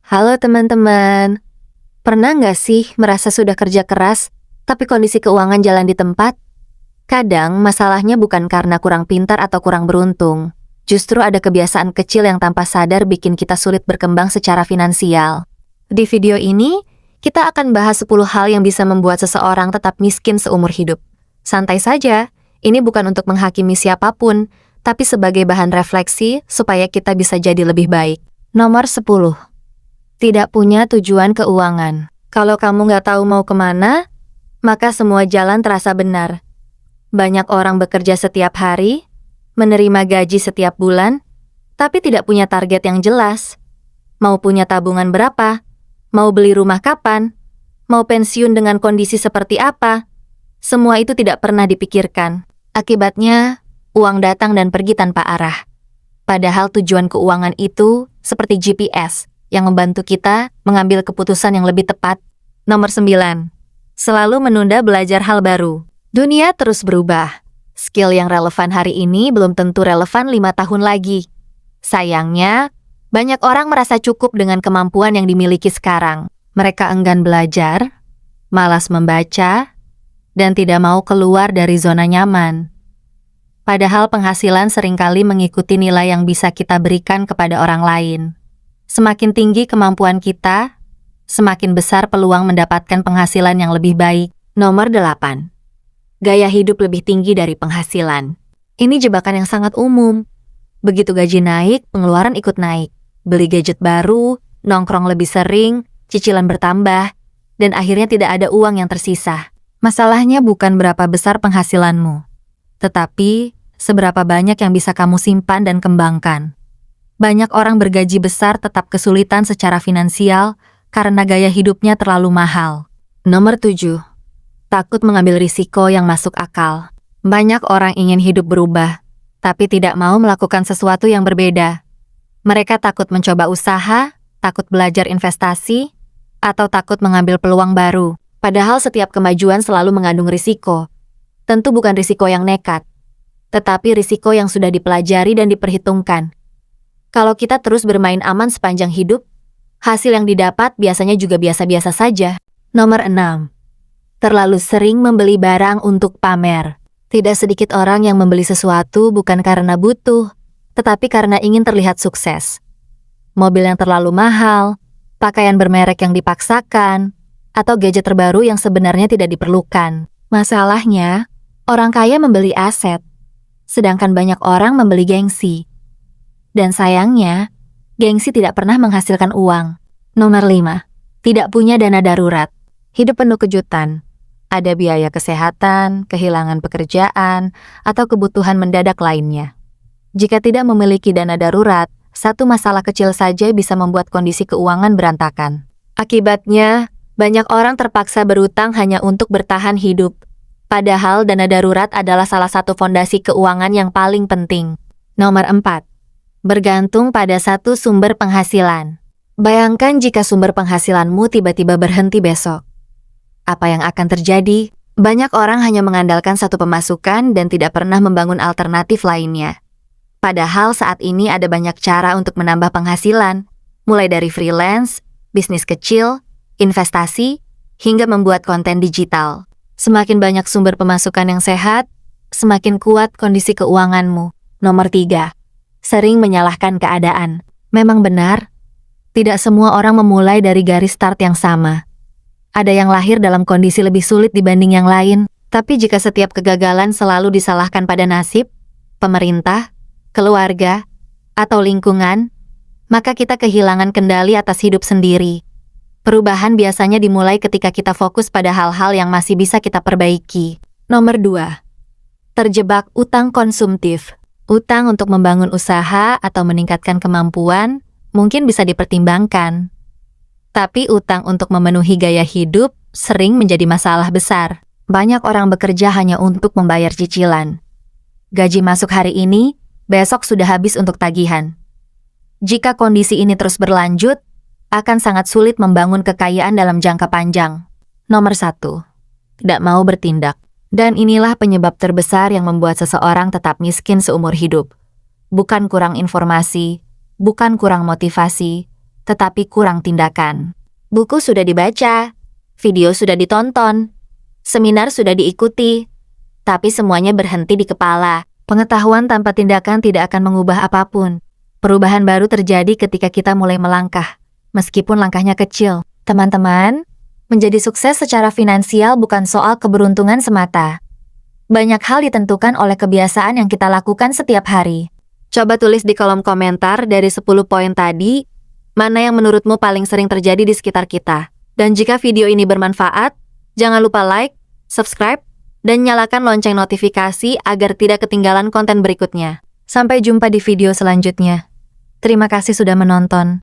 Halo teman-teman, pernah nggak sih merasa sudah kerja keras, tapi kondisi keuangan jalan di tempat? Kadang masalahnya bukan karena kurang pintar atau kurang beruntung. Justru ada kebiasaan kecil yang tanpa sadar bikin kita sulit berkembang secara finansial. Di video ini, kita akan bahas 10 hal yang bisa membuat seseorang tetap miskin seumur hidup. Santai saja, ini bukan untuk menghakimi siapapun, tapi sebagai bahan refleksi supaya kita bisa jadi lebih baik. Nomor 10. Tidak punya tujuan keuangan. Kalau kamu nggak tahu mau kemana, maka semua jalan terasa benar. Banyak orang bekerja setiap hari, menerima gaji setiap bulan, tapi tidak punya target yang jelas. Mau punya tabungan berapa? Mau beli rumah kapan? Mau pensiun dengan kondisi seperti apa? Semua itu tidak pernah dipikirkan. Akibatnya, uang datang dan pergi tanpa arah. Padahal tujuan keuangan itu seperti GPS, yang membantu kita mengambil keputusan yang lebih tepat. Nomor 9. Selalu menunda belajar hal baru. Dunia terus berubah. Skill yang relevan hari ini belum tentu relevan 5 tahun lagi. Sayangnya, banyak orang merasa cukup dengan kemampuan yang dimiliki sekarang. Mereka enggan belajar, malas membaca, dan tidak mau keluar dari zona nyaman. Padahal penghasilan seringkali mengikuti nilai yang bisa kita berikan kepada orang lain. Semakin tinggi kemampuan kita, semakin besar peluang mendapatkan penghasilan yang lebih baik. Nomor 8. Gaya hidup lebih tinggi dari penghasilan. Ini jebakan yang sangat umum. Begitu gaji naik, pengeluaran ikut naik. Beli gadget baru, nongkrong lebih sering, cicilan bertambah, dan akhirnya tidak ada uang yang tersisa. Masalahnya bukan berapa besar penghasilanmu, tetapi seberapa banyak yang bisa kamu simpan dan kembangkan. Banyak orang bergaji besar tetap kesulitan secara finansial karena gaya hidupnya terlalu mahal. Nomor 7. Takut mengambil risiko yang masuk akal. Banyak orang ingin hidup berubah, tapi tidak mau melakukan sesuatu yang berbeda. Mereka takut mencoba usaha, takut belajar investasi, atau takut mengambil peluang baru. Padahal setiap kemajuan selalu mengandung risiko. Tentu bukan risiko yang nekat, tetapi risiko yang sudah dipelajari dan diperhitungkan. Kalau kita terus bermain aman sepanjang hidup, hasil yang didapat biasanya juga biasa-biasa saja. Nomor 6. Terlalu sering membeli barang untuk pamer. Tidak sedikit orang yang membeli sesuatu bukan karena butuh, tetapi karena ingin terlihat sukses. Mobil yang terlalu mahal, pakaian bermerek yang dipaksakan, atau gadget terbaru yang sebenarnya tidak diperlukan. Masalahnya, orang kaya membeli aset, sedangkan banyak orang membeli gengsi. Dan sayangnya, gengsi tidak pernah menghasilkan uang. Nomor 5. Tidak punya dana darurat. Hidup penuh kejutan. Ada biaya kesehatan, kehilangan pekerjaan, atau kebutuhan mendadak lainnya. Jika tidak memiliki dana darurat, satu masalah kecil saja bisa membuat kondisi keuangan berantakan. Akibatnya, banyak orang terpaksa berutang hanya untuk bertahan hidup. Padahal dana darurat adalah salah satu fondasi keuangan yang paling penting. Nomor 4. Bergantung pada satu sumber penghasilan. Bayangkan jika sumber penghasilanmu tiba-tiba berhenti besok. Apa yang akan terjadi? Banyak orang hanya mengandalkan satu pemasukan dan tidak pernah membangun alternatif lainnya. Padahal saat ini ada banyak cara untuk menambah penghasilan, mulai dari freelance, bisnis kecil, investasi, hingga membuat konten digital. Semakin banyak sumber pemasukan yang sehat, semakin kuat kondisi keuanganmu. Nomor 3. Sering menyalahkan keadaan. Memang benar, tidak semua orang memulai dari garis start yang sama. Ada yang lahir dalam kondisi lebih sulit dibanding yang lain, tapi jika setiap kegagalan selalu disalahkan pada nasib, pemerintah, keluarga, atau lingkungan, maka kita kehilangan kendali atas hidup sendiri. Perubahan biasanya dimulai ketika kita fokus pada hal-hal yang masih bisa kita perbaiki. Nomor 2. Terjebak utang konsumtif. Utang untuk membangun usaha atau meningkatkan kemampuan mungkin bisa dipertimbangkan. Tapi utang untuk memenuhi gaya hidup sering menjadi masalah besar. Banyak orang bekerja hanya untuk membayar cicilan. Gaji masuk hari ini, besok sudah habis untuk tagihan. Jika kondisi ini terus berlanjut, akan sangat sulit membangun kekayaan dalam jangka panjang. Nomor 1. Tidak mau bertindak. Dan inilah penyebab terbesar yang membuat seseorang tetap miskin seumur hidup. Bukan kurang informasi, bukan kurang motivasi, tetapi kurang tindakan. Buku sudah dibaca, video sudah ditonton, seminar sudah diikuti, tapi semuanya berhenti di kepala. Pengetahuan tanpa tindakan tidak akan mengubah apapun. Perubahan baru terjadi ketika kita mulai melangkah, meskipun langkahnya kecil. Teman-teman, menjadi sukses secara finansial bukan soal keberuntungan semata. Banyak hal ditentukan oleh kebiasaan yang kita lakukan setiap hari. Coba tulis di kolom komentar dari 10 poin tadi, mana yang menurutmu paling sering terjadi di sekitar kita. Dan jika video ini bermanfaat, jangan lupa like, subscribe, dan nyalakan lonceng notifikasi agar tidak ketinggalan konten berikutnya. Sampai jumpa di video selanjutnya. Terima kasih sudah menonton.